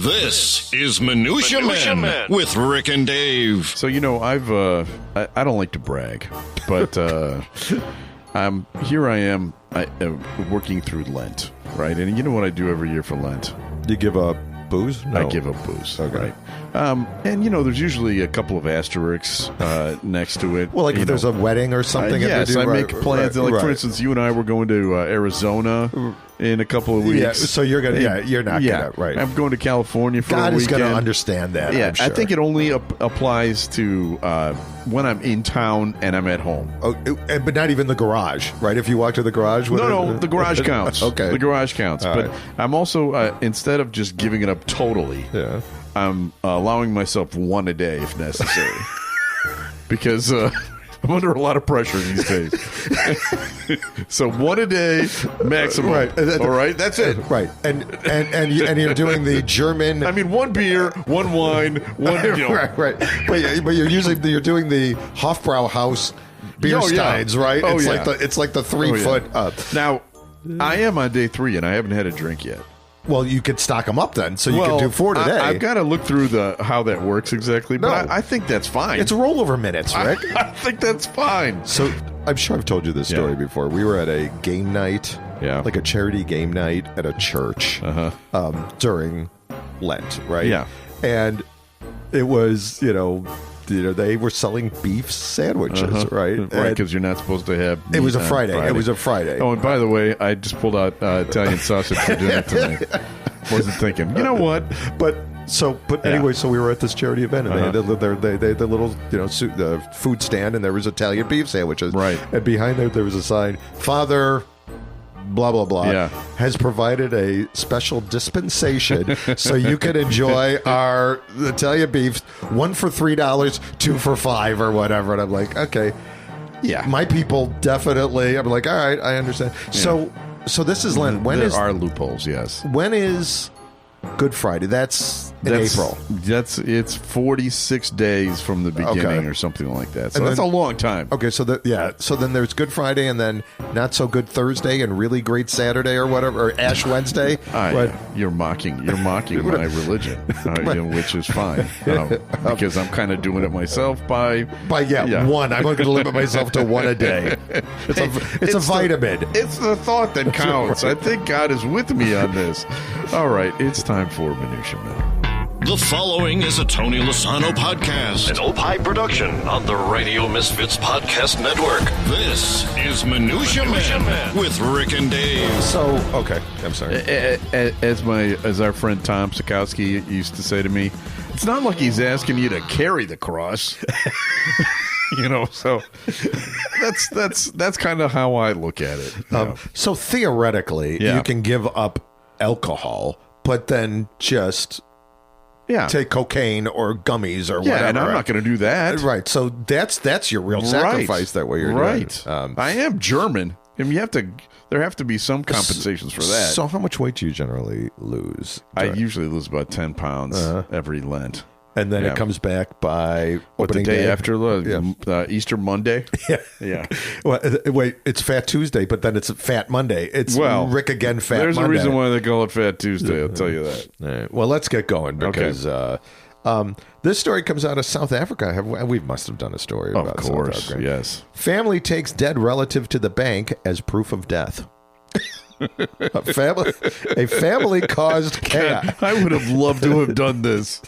This is Minutia Men with Rick and Dave. So, I don't like to brag, but here I am working through Lent, right? And you know what I do every year for Lent? You give up booze? No. I give up booze, okay. Right? And, there's usually a couple of asterisks next to it. Well, like if there's a wedding or something. Yes, I make plans. Right. For instance, you and I were going to Arizona in a couple of weeks. Yeah, so you're going to, you're not going to, right. I'm going to California for God a weekend. God is going to understand that, Yeah, I'm sure. I think it only applies to when I'm in town and I'm at home. Oh, but not even the garage, right? If you walk to the garage? No, the garage counts. Okay. The garage counts. All but right. I'm also, instead of just giving it up totally, I'm allowing myself one a day if necessary. Because I'm under a lot of pressure these days. So one a day maximum. Right. All right, that's it. Right. And you're doing the German. I mean, one beer, one wine, one. Right. But you're doing the Hofbrauhaus beer steins, right? Oh, It's like the 3 foot up. Now, I am on day 3 and I haven't had a drink yet. Well, you could stock them up then, so you could do 4 today. I've got to look through how that works exactly, but I think that's fine. It's rollover minutes, Rick. I think that's fine. So I'm sure I've told you this story before. We were at a game night, like a charity game night at a church during Lent, right? Yeah. And it was, they were selling beef sandwiches, right? Right, because you're not supposed to have meat It was a on Friday. It was a Friday. Oh, and by the way, I just pulled out Italian sausage for dinner tonight. Wasn't thinking, you know what? Anyway, so we were at this charity event, and they had the little, the food stand, and there was Italian beef sandwiches. Right. And behind there was a sign, Father blah, blah, blah, has provided a special dispensation so you can enjoy our Italian beef, 1 for $3, 2 for $5 or whatever. And I'm like, okay. Yeah. My people definitely, I'm like, all right, I understand. Yeah. So this is Lent. There are loopholes, yes. When is Good Friday? That's April. It's 46 days from the beginning or something like that. So that's a long time. Okay, so then there's Good Friday and then not so good Thursday and really great Saturday or whatever, or Ash Wednesday. You're mocking my religion, which is fine because I'm kind of doing it myself by one. I'm going to limit myself to 1 a day. It's a vitamin. It's the thought that counts. I think God is with me on this. All right, it's time for Minutia Men. The following is a Tony Lasano podcast, an Opie production on the Radio Misfits Podcast Network. This is Minutia Men with Rick and Dave. So, okay, I'm sorry. As our friend Tom Sikowski used to say to me, it's not like he's asking you to carry the cross. So that's kind of how I look at it. So theoretically, you can give up alcohol, but then just take cocaine or gummies or whatever. And I'm not going to do that. Right. So that's your real sacrifice that way you're doing. I am German. I mean, there have to be some compensations for that. So how much weight do you generally lose? I usually lose about 10 pounds every Lent. And then it comes back by the day after Easter Monday? Yeah. Well, wait, it's Fat Tuesday, but then it's Fat Monday. It's Rick again, Fat Monday. There's a reason why they call it Fat Tuesday, I'll tell you that. All right. Well, let's get going because this story comes out of South Africa. We must have done a story about South Africa. Of course, yes. Family takes dead relative to the bank as proof of death. A family caused chaos. God, I would have loved to have done this.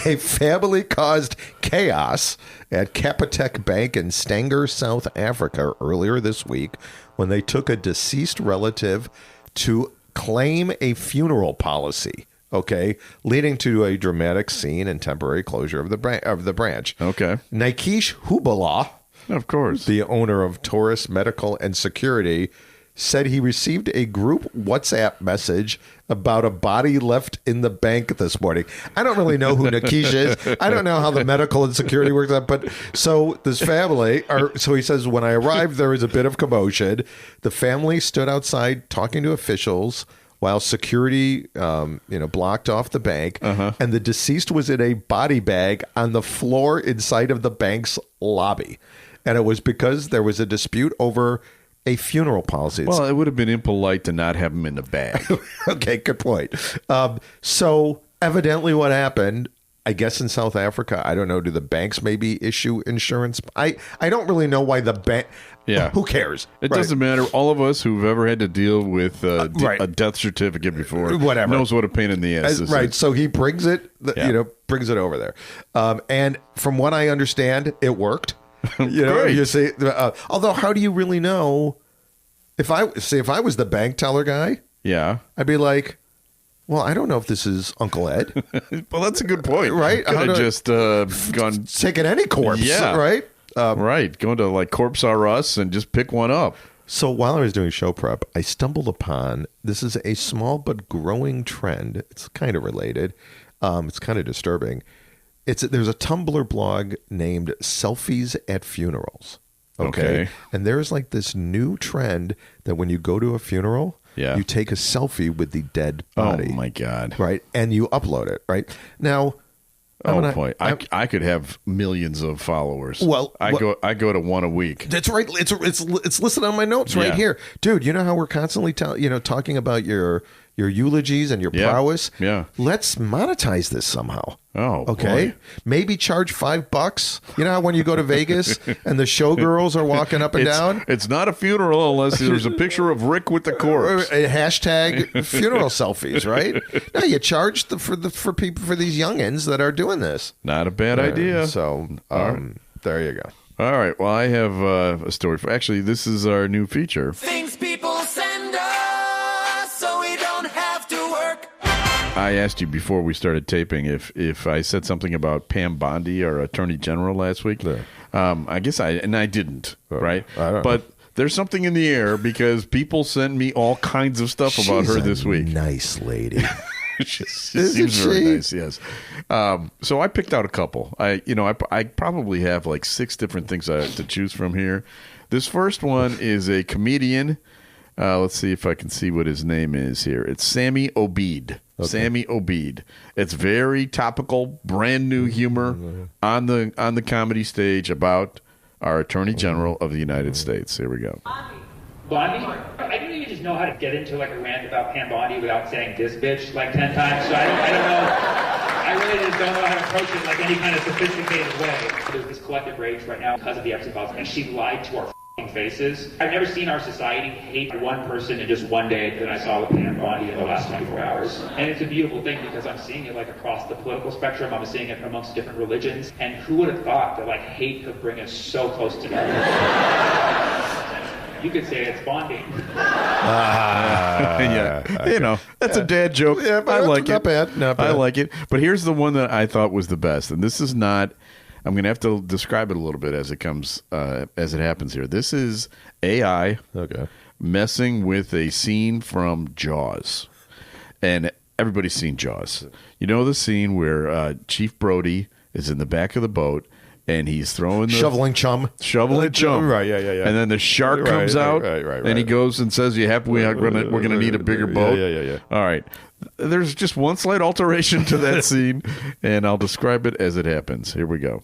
A family caused chaos at Capitec Bank in Stanger, South Africa earlier this week when they took a deceased relative to claim a funeral policy. Okay, leading to a dramatic scene and temporary closure of the branch. Okay, Nikesh Hubala, of course, the owner of Taurus Medical and Security, said he received a group WhatsApp message about a body left in the bank this morning. I don't really know who Nikesh is. I don't know how the medical and security works out. But so this family, so he says, when I arrived, there was a bit of commotion. The family stood outside talking to officials while security, blocked off the bank. And the deceased was in a body bag on the floor inside of the bank's lobby. And it was because there was a dispute over a funeral policy. Well, it would have been impolite to not have him in the bag. Okay, good point. So evidently what happened, I guess in South Africa, I don't know, do the banks maybe issue insurance? I don't really know why the bank... Yeah. Who cares? It doesn't matter. All of us who've ever had to deal with a death certificate before knows what a pain in the ass this is. So he brings it, brings it over there. And from what I understand, it worked. You see, although how do you really know? If I was the bank teller guy, I'd be like, well, I don't know if this is Uncle Ed. Well, that's a good point. Right? Could have just gone... Taken any corpse, right? Going to like Corpse R Us and just pick one up. So while I was doing show prep, I stumbled upon, this is a small but growing trend. It's kind of related. It's kind of disturbing. There's a Tumblr blog named Selfies at Funerals. Okay. And there's like this new trend that when you go to a funeral, you take a selfie with the dead body. Oh my God. Right. And you upload it. Right. Now, boy, I could have millions of followers. Well, I go to one a week. That's right. It's listed on my notes right here, dude. You know how we're constantly talking about your eulogies and your prowess. Yeah. Let's monetize this somehow. Oh, okay. Boy. Maybe charge $5. You know how when you go to Vegas and the showgirls are walking up and down. It's not a funeral unless there's a picture of Rick with the corpse. A hashtag funeral selfies, right? No, you charge for these youngins that are doing this. Not a bad idea. So there you go. All right. Well, I have a story for. Actually, this is our new feature. Things people send us so we don't have to work. I asked you before we started taping if I said something about Pam Bondi, our Attorney General, last week. Yeah. I guess I didn't, right? I don't know. There's something in the air because people send me all kinds of stuff about her this week. Nice lady. She seems very nice, yes. So I picked out a couple. I probably have like 6 different things to choose from here. This first one is a comedian. Let's see if I can see what his name is here. It's Sammy Obeid. Okay. Sammy Obeid. It's very topical, brand new humor on the comedy stage about our Attorney General of the United States. Here we go. Bondi? I don't even just know how to get into like a rant about Pam Bondi without saying this bitch like 10 times. So I don't know. I really just don't know how to approach it like any kind of sophisticated way. There's this collective rage right now because of the Epstein files, and she lied to our faces. I've never seen our society hate one person in just one day than I saw with Pam Bondi in the last 24 hours. And it's a beautiful thing because I'm seeing it like across the political spectrum. I'm seeing it amongst different religions. And who would have thought that like hate could bring us so close together? You could say it's bonding. That's a dad joke. Yeah, I like it. Not bad. I like it. But here's the one that I thought was the best, and this is not. I'm going to have to describe it a little bit as it happens here. This is AI messing with a scene from Jaws, and everybody's seen Jaws. You know the scene where Chief Brody is in the back of the boat. And he's throwing shoveling chum. Right, yeah. And then the shark comes out, and he goes and says, "You happy? We're going to need a bigger boat." Yeah. All right. There's just one slight alteration to that scene, and I'll describe it as it happens. Here we go.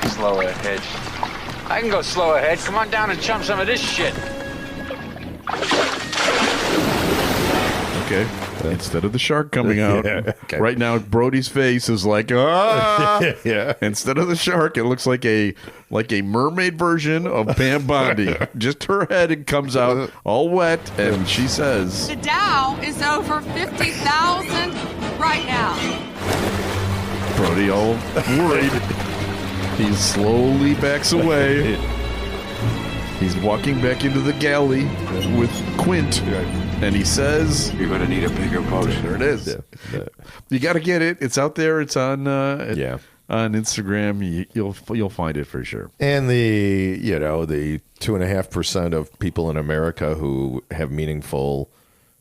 Slow ahead. I can go slow ahead. Come on down and chum some of this shit. Okay. Instead of the shark coming out, right now Brody's face is like, ah! Instead of the shark, it looks like a mermaid version of Pam Bondi. Just her head comes out all wet, and she says, "The Dow is over 50,000 right now." Brody all worried. He slowly backs away. He's walking back into the galley with Quint, and he says, "You're going to need a bigger boat." There it is. You got to get it. It's out there. It's on Instagram. You'll find it for sure. And the 2.5% of people in America who have meaningful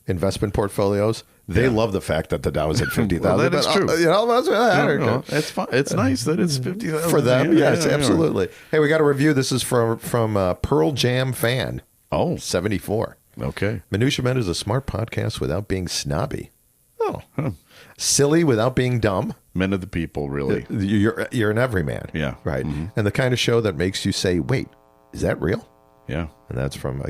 investment portfolios. They love the fact that the Dow is at 50,000. Well, that is true. That's fine. It's nice that it's 50,000 for them. Yes, absolutely. Hey, we got a review. This is from Pearl Jam fan. 74. Okay. Minutia Men is a smart podcast without being snobby. Silly without being dumb. Men of the people, really. You're an everyman. Yeah. Right. Mm-hmm. And the kind of show that makes you say, "Wait, is that real?" Yeah. And that's from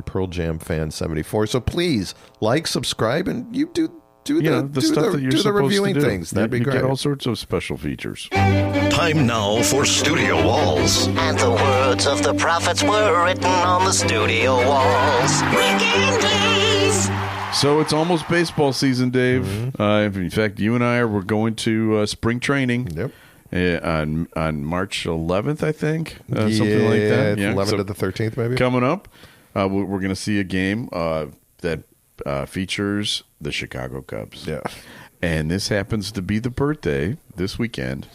Pearl Jam fan 74. So please like, subscribe, and you do Do the stuff that you're do the supposed reviewing to do. things. That'd be you great. Get all sorts of special features. Time now for Studio Walls. And the words of the prophets were written on the studio walls. So it's almost baseball season, Dave. Mm-hmm. In fact, you and I we're going to spring training. Yep. On March 11th, I think, something like that. 11th so to the 13th, maybe. Coming up, we're going to see a game that features the Chicago Cubs. Yeah. And this happens to be the birthday this weekend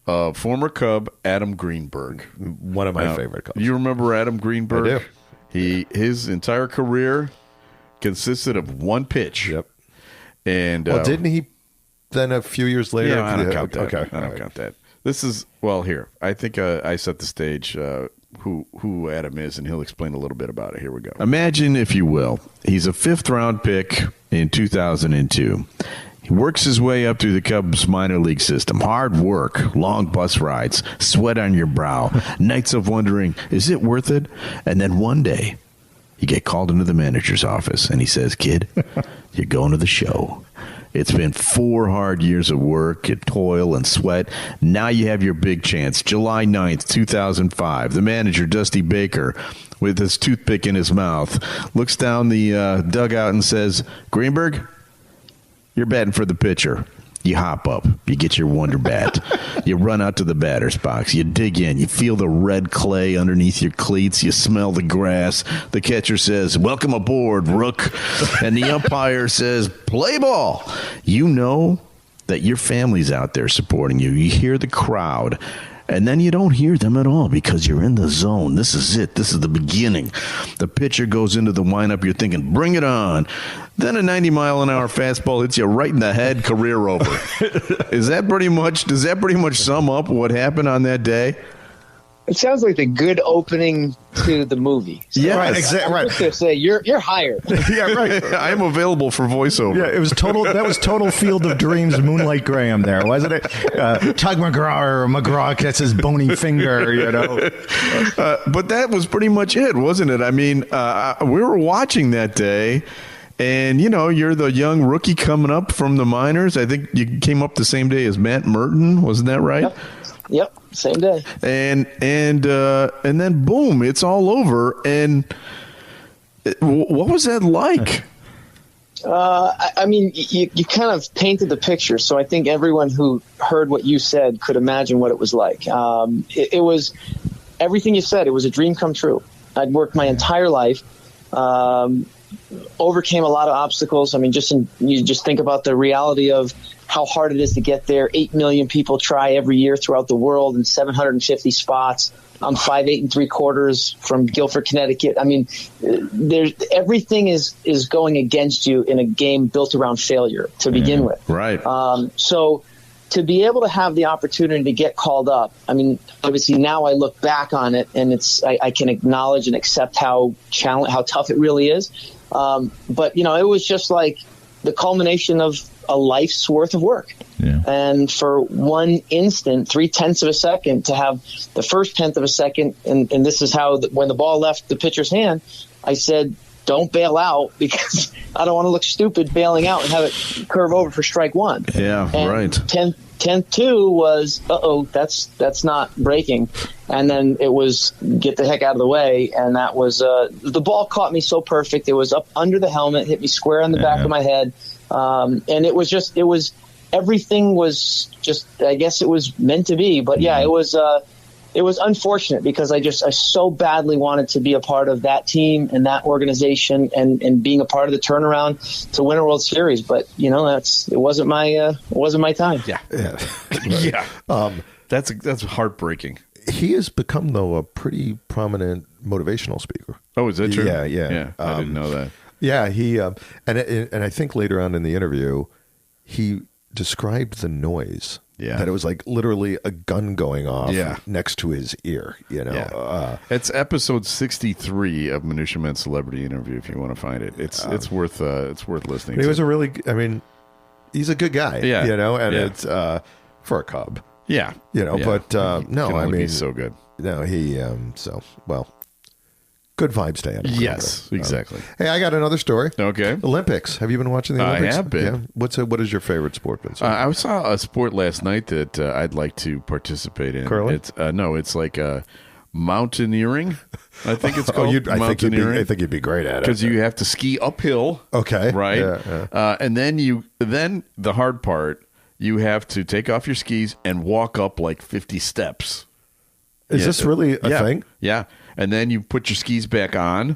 of former Cub Adam Greenberg. One of my favorite Cubs. You remember Adam Greenberg? I do. His entire career consisted of one pitch. Yep. And didn't he then a few years later? Yeah, I don't count that. Okay. I don't count that. This is, here. I think I set the stage who Adam is, and he'll explain a little bit about it. Here we go. Imagine, if you will, he's a fifth-round pick in 2002. He works his way up through the Cubs minor league system. Hard work, long bus rides, sweat on your brow, nights of wondering, is it worth it? And then one day, you get called into the manager's office, and he says, kid, you're going to the show. It's been 4 hard years of work and toil and sweat. Now you have your big chance. July 9th, 2005. The manager, Dusty Baker, with his toothpick in his mouth, looks down the dugout and says, Greenberg, you're batting for the pitcher. You hop up. You get your Wonder Bat. You run out to the batter's box. You dig in. You feel the red clay underneath your cleats. You smell the grass. The catcher says, welcome aboard, Rook. And the umpire says, play ball. You know that your family's out there supporting you. You hear the crowd. And then you don't hear them at all because you're in the zone. This is it. This is the beginning. The pitcher goes into the windup. You're thinking, bring it on. Then a 90-mile-an-hour fastball hits you right in the head, career over. Does that pretty much sum up what happened on that day? It sounds like the good opening to the movie. So Yeah, Right, exactly. I'm Right. just gonna say you're hired. Yeah, right. I am available for voiceover. Yeah, it was total. That was total Field of Dreams, Moonlight Graham. There wasn't it? Tug McGraw gets his bony finger. You know. But that was pretty much it, wasn't it? I mean, we were watching that day, and, you're the young rookie coming up from the minors. I think you came up the same day as Matt Merton. Wasn't that right? Yep, same day. And then, boom, it's all over. And what was that like? I mean, you kind of painted the picture, so I think everyone who heard what you said could imagine what it was like. It was everything you said. It was a dream come true. I'd worked my entire life, overcame a lot of obstacles. I mean, you just think about the reality of how hard it is to get there. 8 million people try every year throughout the world in 750 spots. I'm 5'8" and 3/4 from Guilford, Connecticut. I mean, everything is going against you in a game built around failure to begin with. Right. So to be able to have the opportunity to get called up, I mean, obviously now I look back on it and I can acknowledge and accept how tough it really is. But it was just like the culmination of a life's worth of work. Yeah. And for one instant, 0.3 of a second, to have the first 1/10 of a second, and this is how when the ball left the pitcher's hand, I said, don't bail out because I don't want to look stupid bailing out and have it curve over for strike one. Yeah, and right. 10-2 was, that's not breaking. And then it was get the heck out of the way. And that was, the ball caught me so perfect. It was up under the helmet, hit me square on the back of my head. And everything was just, I guess it was meant to be. But yeah, it was unfortunate because I so badly wanted to be a part of that team and that organization and being a part of the turnaround to win a World Series. But it wasn't my time. Yeah. Yeah. That's heartbreaking. He has become, though, a pretty prominent motivational speaker. Oh, is that true? Yeah. I didn't know that. Yeah, he and I think later on in the interview, he described the noise. Yeah. That it was like literally a gun going off Yeah. next to his ear. Yeah. It's episode 63 of Minutia Men's Celebrity Interview. If you want to find it, it's worth listening. He to. was he's a good guy. Yeah. And Yeah. it's for a Cub. Yeah. But no, Can I only mean, be so good. No, he Good vibes to Adam. Yes, exactly. Hey, I got another story. Okay. Olympics. Have you been watching the Olympics? I have been. Yeah. What is your favorite sport, Vince? I saw a sport last night that I'd like to participate in. Curling? It's like mountaineering. I think it's called mountaineering. I think you'd be great at it. Because you have to ski uphill. Okay. Right? Yeah. And then the hard part, you have to take off your skis and walk up like 50 steps. Is this really a thing? Yeah. And then you put your skis back on,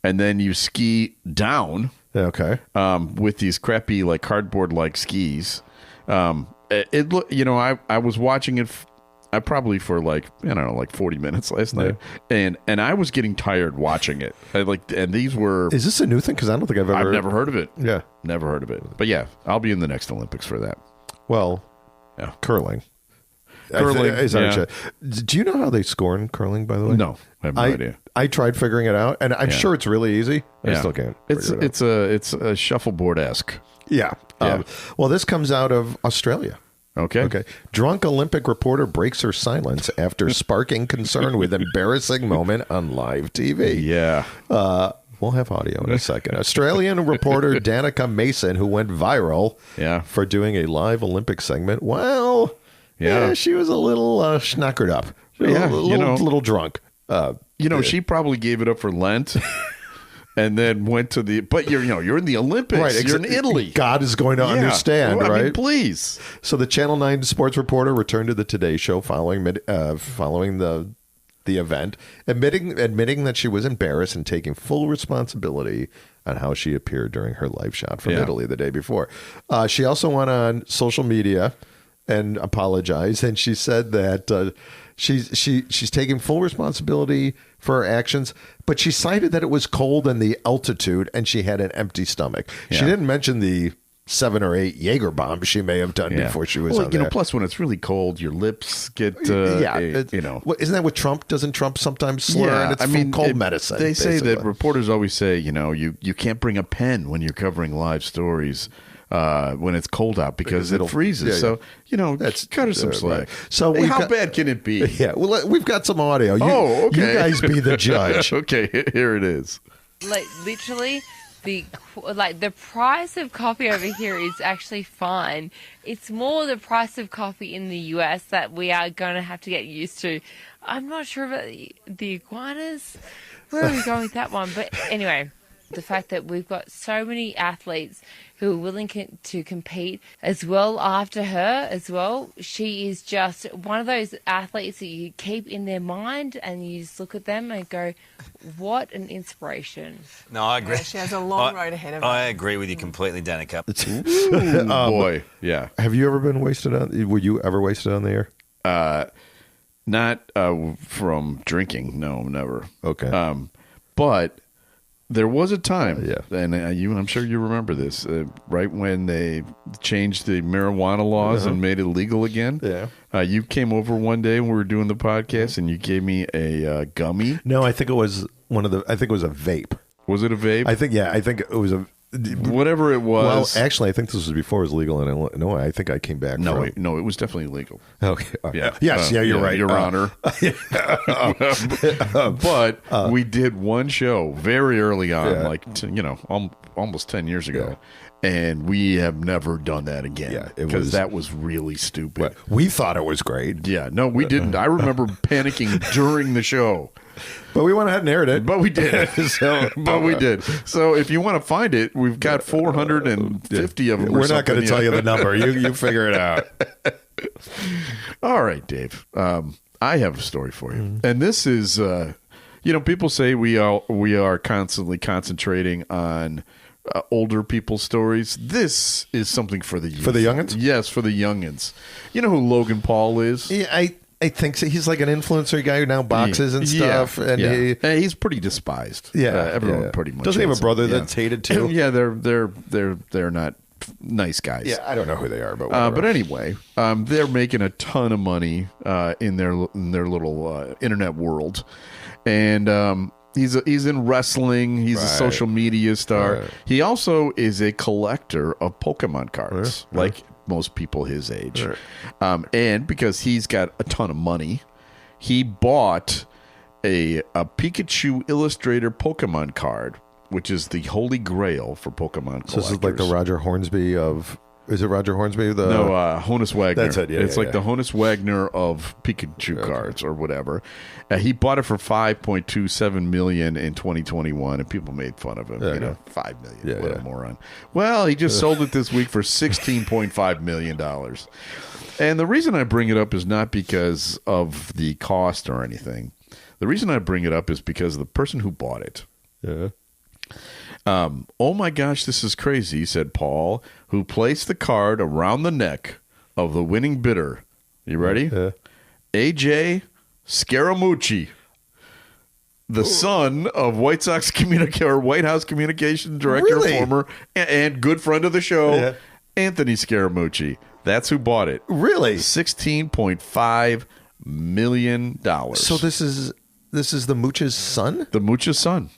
and then you ski down. Okay. With these crappy like cardboard like skis. It look, I was watching it. Probably for like 40 minutes last night, and I was getting tired watching it. And these were. Is this a new thing? Because I don't think I've never heard of it. Yeah, never heard of it. But yeah, I'll be in the next Olympics for that. Well, yeah, curling. Do you know how they score in curling? By the way, no, I have no idea. I tried figuring it out, and I'm sure it's really easy. I still can't. It's a shuffleboard-esque. Yeah. Well, this comes out of Australia. Okay. Drunk Olympic reporter breaks her silence after sparking concern with embarrassing moment on live TV. Yeah. We'll have audio in a second. Australian reporter Danica Mason, who went viral for doing a live Olympic segment. Well, she was a little schnockered up. A little drunk. She probably gave it up for Lent. And then went to but you're in the Olympics. Right, you're in Italy. God is going to understand, right? I mean, please. So the Channel 9 sports reporter returned to the Today Show following the event, admitting that she was embarrassed and taking full responsibility on how she appeared during her live shot from Italy the day before. She also went on social media and apologized, and she said that she's taking full responsibility for her actions, but she cited that it was cold and the altitude, and she had an empty stomach. She didn't mention the 7 or 8 Jaeger bombs she may have done before she was on there. Plus, when it's really cold, your lips get isn't that what Trump doesn't Trump sometimes slur? And it's cold medicine. They say that reporters always say, you can't bring a pen when you're covering live stories. When it's cold out because it freezes. So, that's cut her some slack. So how bad can it be? Yeah, well, we've got some audio. Okay. You guys be the judge. Okay, here it is. Like, literally, the price of coffee over here is actually fine. It's more the price of coffee in the US that we are going to have to get used to. I'm not sure about the iguanas. Where are we going with that one? But anyway, the fact that we've got so many athletes who are willing to compete as well after her as well. She is just one of those athletes that you keep in their mind and you just look at them and go, what an inspiration. No, I agree. Yeah, she has a long road ahead of her. I agree with you completely, Danica. Boy, yeah. Have you ever been wasted on? Were you ever wasted on the air? Not from drinking. No, never. Okay. But there was a time, and I'm sure you remember this, right when they changed the marijuana laws and made it legal again. Yeah. You came over one day when we were doing the podcast, and you gave me a gummy. No, I think it was I think it was a vape. Was it a vape? I think it was a. Whatever it was. Well, actually, I think this was before it was legal in Illinois. I think I came back. No, it was definitely legal. Okay. Yeah. Yes. You're right, Your Honor. But we did one show very early on, almost 10 years ago. And we have never done that again. Because that was really stupid. We thought it was great. Yeah. No, we didn't. I remember panicking during the show. But we went ahead and aired it. But we did. We did. So if you want to find it, we've got 450 of them. We're not going to tell you the number. You figure it out. All right, Dave. I have a story for you. And this is, people say we are constantly concentrating on older people's stories. This is something for the youth. For the youngins? Yes, for the youngins. You know who Logan Paul is? Yeah, I think so. He's like an influencer guy who now boxes and stuff. He's pretty despised. Everyone pretty much. Doesn't he have a brother that's hated too? Yeah, they're not nice guys. Yeah, I don't know who they are, but anyway, they're making a ton of money in their little internet world, and he's in wrestling. He's a social media star. Right. He also is a collector of Pokemon cards, like most people his age. Right. And because he's got a ton of money, he bought a Pikachu Illustrator Pokemon card, which is the holy grail for Pokemon collectors. So this is like the Roger Hornsby of... Is it Roger Hornsby? No, Honus Wagner. That's it, yeah. It's like the Honus Wagner of Pikachu cards or whatever. He bought it for $5.27 million in 2021, and people made fun of him. $5 million. What a moron. Well, he just sold it this week for $16.5 million. And the reason I bring it up is not because of the cost or anything. The reason I bring it up is because the person who bought it. Yeah. Oh my gosh, this is crazy, said Paul, who placed the card around the neck of the winning bidder. You ready? Yeah. AJ Scaramucci, the son of White House Communication Director, former and good friend of the show, Anthony Scaramucci. That's who bought it. Really? $16.5 million. So this is the Mooch's son? The Mooch's son.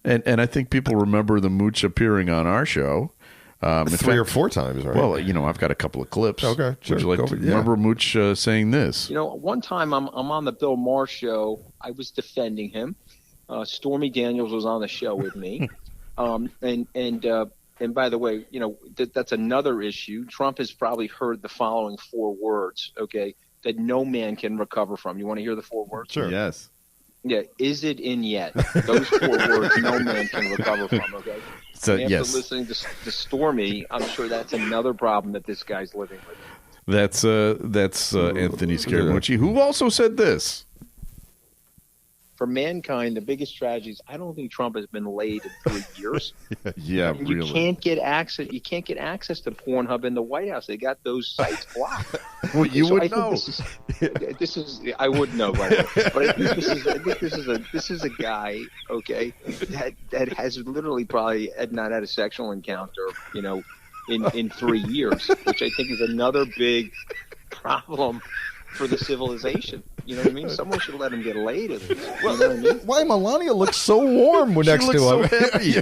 And I think people remember the Mooch appearing on our show. 3 or 4 times, right? Well, I've got a couple of clips. Okay, sure. Would you like to remember Mooch saying this? One time I'm on the Bill Maher show. I was defending him. Stormy Daniels was on the show with me. And by the way, that's another issue. Trump has probably heard the following 4 words, okay, that no man can recover from. You want to hear the 4 words? Sure. Yes. Yeah, is it in yet? Those 4 words no man can recover from, okay? So, after yes. listening to Stormy, I'm sure that's another problem that this guy's living with. That's Anthony Scaramucci, who also said this. For mankind, the biggest tragedy is I don't think Trump has been laid in 3 years. Yeah, you really. Can't get access. You can't get access to Pornhub in the White House. They got those sites blocked. Well, you would know. This is I would know, by the way. But I think this is a guy, okay, that has literally probably not had a sexual encounter, in 3 years, which I think is another big problem for the civilization. You know what I mean? Someone should let him get laid. You know what I mean? Why Melania looks so warm next to him? So happy.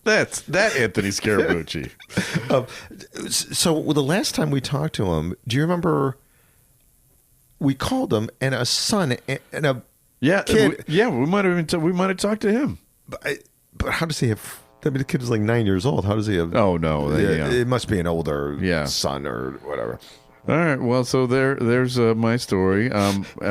That's Anthony Scaramucci. So the last time we talked to him, do you remember? We called him and a son and a kid. We might have talked to him. But how does he have? I mean, the kid is like 9 years old. How does he have? Oh no, it must be an older son or whatever. All right. Well, so there's my story.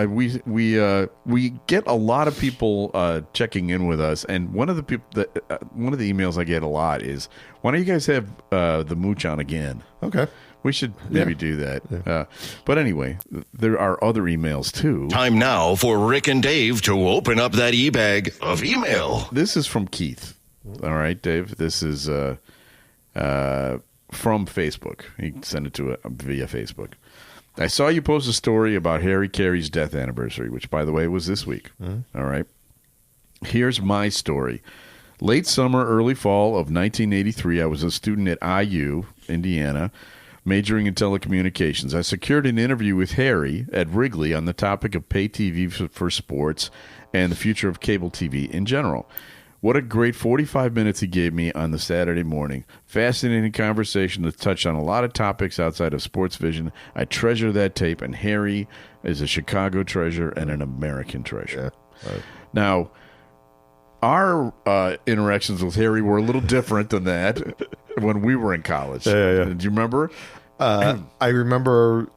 We get a lot of people checking in with us, and one of the emails I get a lot is, "Why don't you guys have the Mooch on again?" Okay, we should maybe do that. Yeah. But anyway, there are other emails too. Time now for Rick and Dave to open up that e-bag of email. This is from Keith. All right, Dave. This is from Facebook. He sent it to it via Facebook. I saw you post a story about Harry Carey's death anniversary, which, by the way, was this week. All right. Here's my story. Late summer, early fall of 1983, I was a student at IU, Indiana, majoring in telecommunications. I secured an interview with Harry at Wrigley on the topic of pay TV for sports and the future of cable TV in general. What a great 45 minutes he gave me on the Saturday morning. Fascinating conversation that touched on a lot of topics outside of sports vision. I treasure that tape, and Harry is a Chicago treasure and an American treasure. Yeah. Right. Now, our interactions with Harry were a little different than that when we were in college. Yeah. Do you remember? I remember...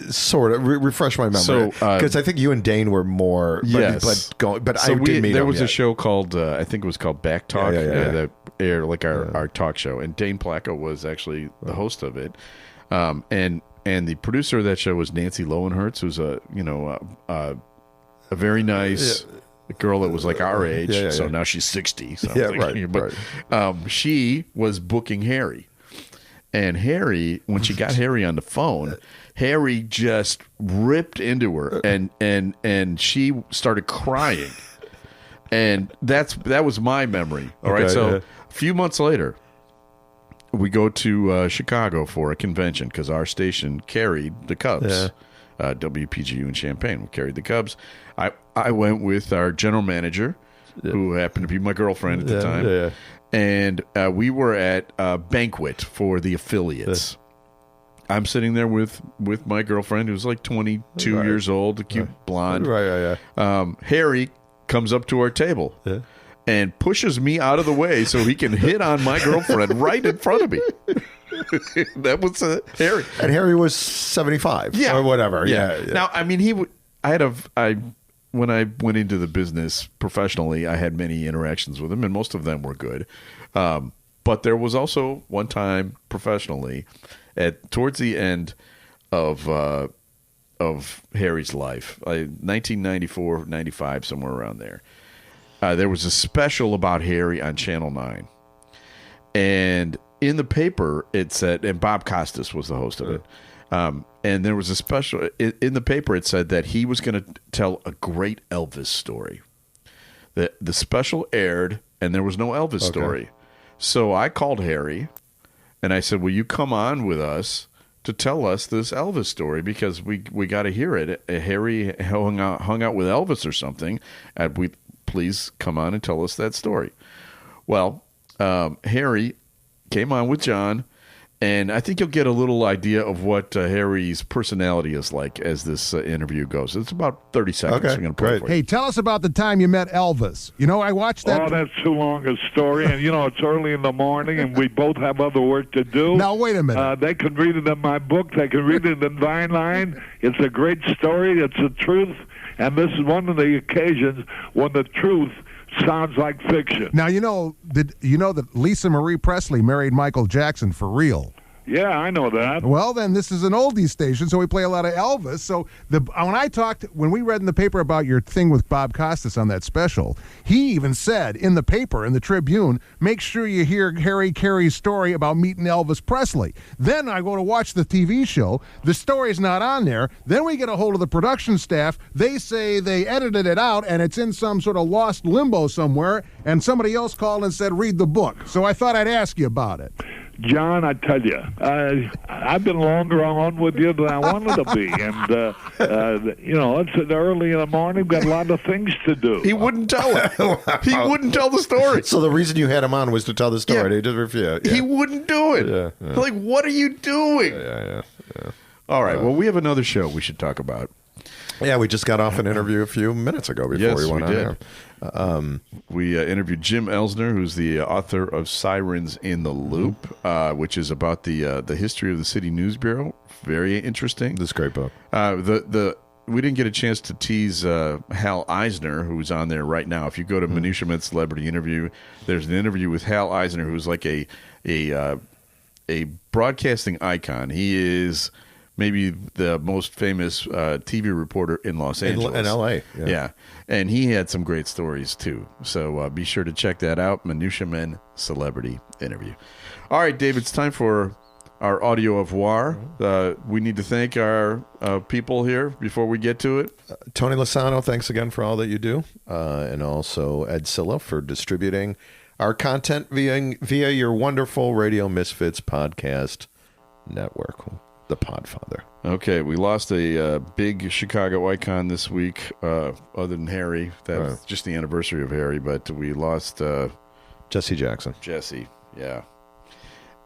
Sort of refresh my memory, because I think you and Dane were more. But so I didn't meet there him was yet. a show called I think it was called Back Talk that aired like our talk show, and Dane Placco was actually the host of it, and the producer of that show was Nancy Lowenhertz, who's a very nice girl that was like our age. So now she's 60. So she was booking Harry. And Harry, when she got Harry on the phone, Harry just ripped into her, and she started crying, and that was my memory. All right, so a few months later, we go to Chicago for a convention because our station carried the Cubs, WPGU in Champaign. We carried the Cubs. I went with our general manager, who happened to be my girlfriend at the time. And we were at a banquet for the affiliates. I'm sitting there with my girlfriend, who's like 22 years old, a cute blonde. Right. Harry comes up to our table and pushes me out of the way so he can hit on my girlfriend right in front of me. That was Harry. And Harry was 75 or whatever. Yeah. Now, I mean, when I went into the business professionally, I had many interactions with him, and most of them were good. But there was also one time professionally, towards the end of Harry's life, 1994, 95, somewhere around there. There was a special about Harry on Channel 9. And in the paper, it said, and Bob Costas was the host of it. And there was a special, in the paper, it said that he was going to tell a great Elvis story. The special aired, and there was no Elvis story. So I called Harry, and I said, will you come on with us to tell us this Elvis story? Because we got to hear it. Harry hung out with Elvis or something. Please come on and tell us that story. Well, Harry came on with John, and I think you'll get a little idea of what Harry's personality is like as this interview goes. It's about 30 seconds. Okay, I'm going to play it for you. Hey, tell us about the time you met Elvis. You know, I watched that. Oh, that's too long a story. And, it's early in the morning, and we both have other work to do. Now, wait a minute. They can read it in my book. They can read it in Vineline. It's a great story. It's the truth. And this is one of the occasions when the truth sounds like fiction. Now, you know that Lisa Marie Presley married Michael Jackson for real. Yeah, I know that. Well, then this is an oldies station, so we play a lot of Elvis. So when we read in the paper about your thing with Bob Costas on that special, he even said in the paper, in the Tribune, make sure you hear Harry Carey's story about meeting Elvis Presley. Then I go to watch the TV show. The story's not on there. Then we get a hold of the production staff. They say they edited it out, and it's in some sort of lost limbo somewhere, and somebody else called and said, read the book. So I thought I'd ask you about it. John, I tell you, I've been longer on with you than I wanted to be. And, it's early in the morning. We've got a lot of things to do. He wouldn't tell it. He wouldn't tell the story. So the reason you had him on was to tell the story. Yeah. He just refused. Yeah. He wouldn't do it. Yeah. Like, what are you doing? Yeah. All right. Well, we have another show we should talk about. Yeah, we just got off an interview a few minutes ago before we went on did. We interviewed Jim Elsner, who's the author of Sirens in the Loop, which is about the history of the City News Bureau. Very interesting. This great book. We didn't get a chance to tease Hal Eisner, who's on there right now. If you go to Minutia Men Celebrity Interview, there's an interview with Hal Eisner, who's like a broadcasting icon. He is maybe the most famous TV reporter in Los Angeles. In L.A., yeah. And he had some great stories, too. So be sure to check that out, Minutia Men Celebrity Interview. All right, Dave, it's time for our audio of war. We need to thank our people here before we get to it. Tony Lasano, thanks again for all that you do. And also Ed Silla for distributing our content via your wonderful Radio Misfits podcast network. The Podfather. Okay, we lost a big Chicago icon this week, other than Harry. That's just the anniversary of Harry, but we lost Jesse Jackson. Jesse, yeah.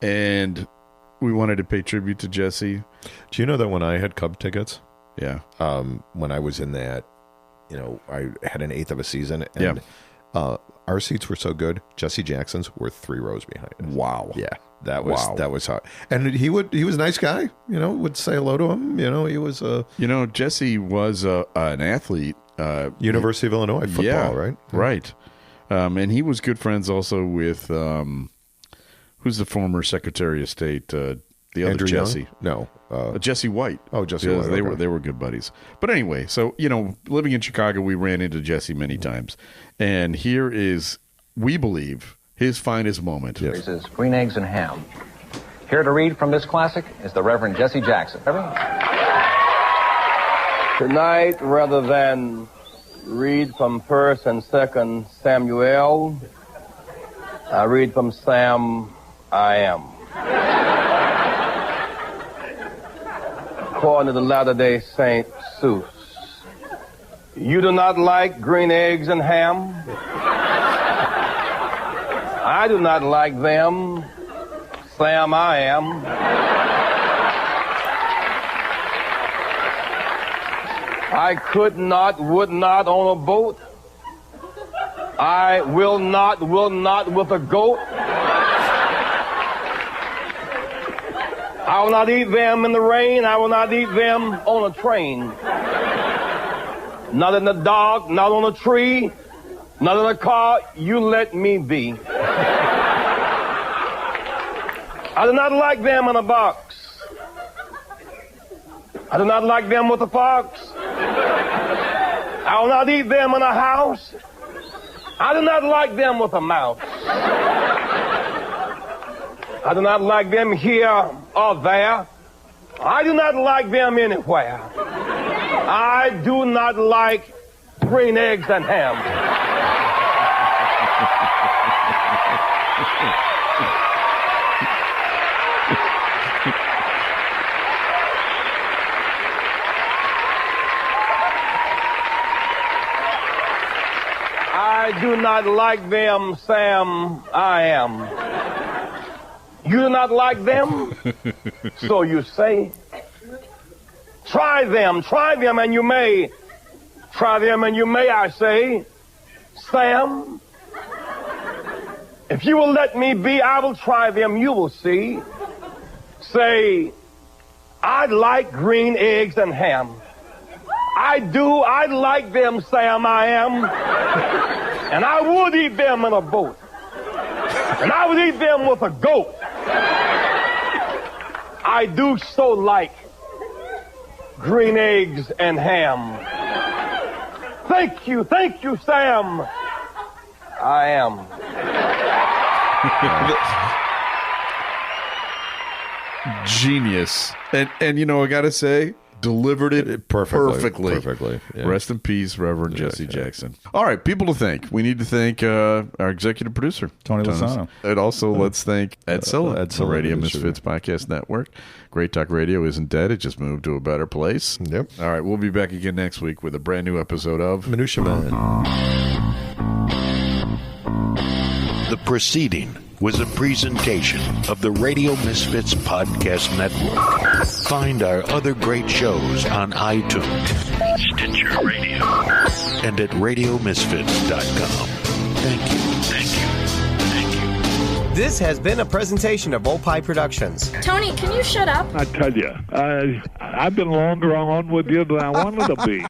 And we wanted to pay tribute to Jesse. Do you know that when I had Cub tickets? Yeah. When I was in that, I had an eighth of a season, and our seats were so good, Jesse Jackson's were 3 rows behind us. Wow. Yeah. That was hot. And he was a nice guy, would say hello to him. He was Jesse was an athlete. University of Illinois football, right? Right. And he was good friends also with who's the former Secretary of State, the other Andrew Jesse. Young? No. Jesse White. Oh, Jesse White. They were good buddies. But anyway, so living in Chicago, we ran into Jesse many times. And here is, we believe, his finest moment. Yes. This is Green Eggs and Ham. Here to read from this classic is the Reverend Jesse Jackson. Tonight, rather than read from 1st and 2nd Samuel, I read from Sam I Am. According to the Latter-day Saint Seuss, you do not like green eggs and ham? I do not like them. Sam I Am. I could not, would not on a boat. I will not with a goat. I will not eat them in the rain. I will not eat them on a train. Not in the dark, not on a tree, not in a car. You let me be. I do not like them in a box. I do not like them with a fox. I will not eat them in a house. I do not like them with a mouse. I do not like them here or there. I do not like them anywhere. I do not like green eggs and ham. I do not like them, Sam. I am. You do not like them? So you say. Try them, and you may. Try them, and you may, I say. Sam, if you will let me be, I will try them, you will see. Say, I like green eggs and ham. I do, I like them, Sam, I am. And I would eat them in a boat. And I would eat them with a goat. I do so like green eggs and ham. Thank you, Sam. I am. Genius. And you know, I gotta say, delivered it perfectly. Yeah. Rest in peace, Reverend Jesse Jackson. All right, people to thank. We need to thank our executive producer, Tony Lasano. And also, let's thank Ed Silla, the Radio Misfits Podcast Network. Great Talk Radio isn't dead. It just moved to a better place. Yep. All right, we'll be back again next week with a brand new episode of Minutia Man. The proceeding was a presentation of the Radio Misfits Podcast Network. Find our other great shows on iTunes, Stitcher Radio, and at RadioMisfits.com. Thank you. This has been a presentation of Opie Productions. Tony, can you shut up? I tell you, I've been longer on with you than I wanted to be.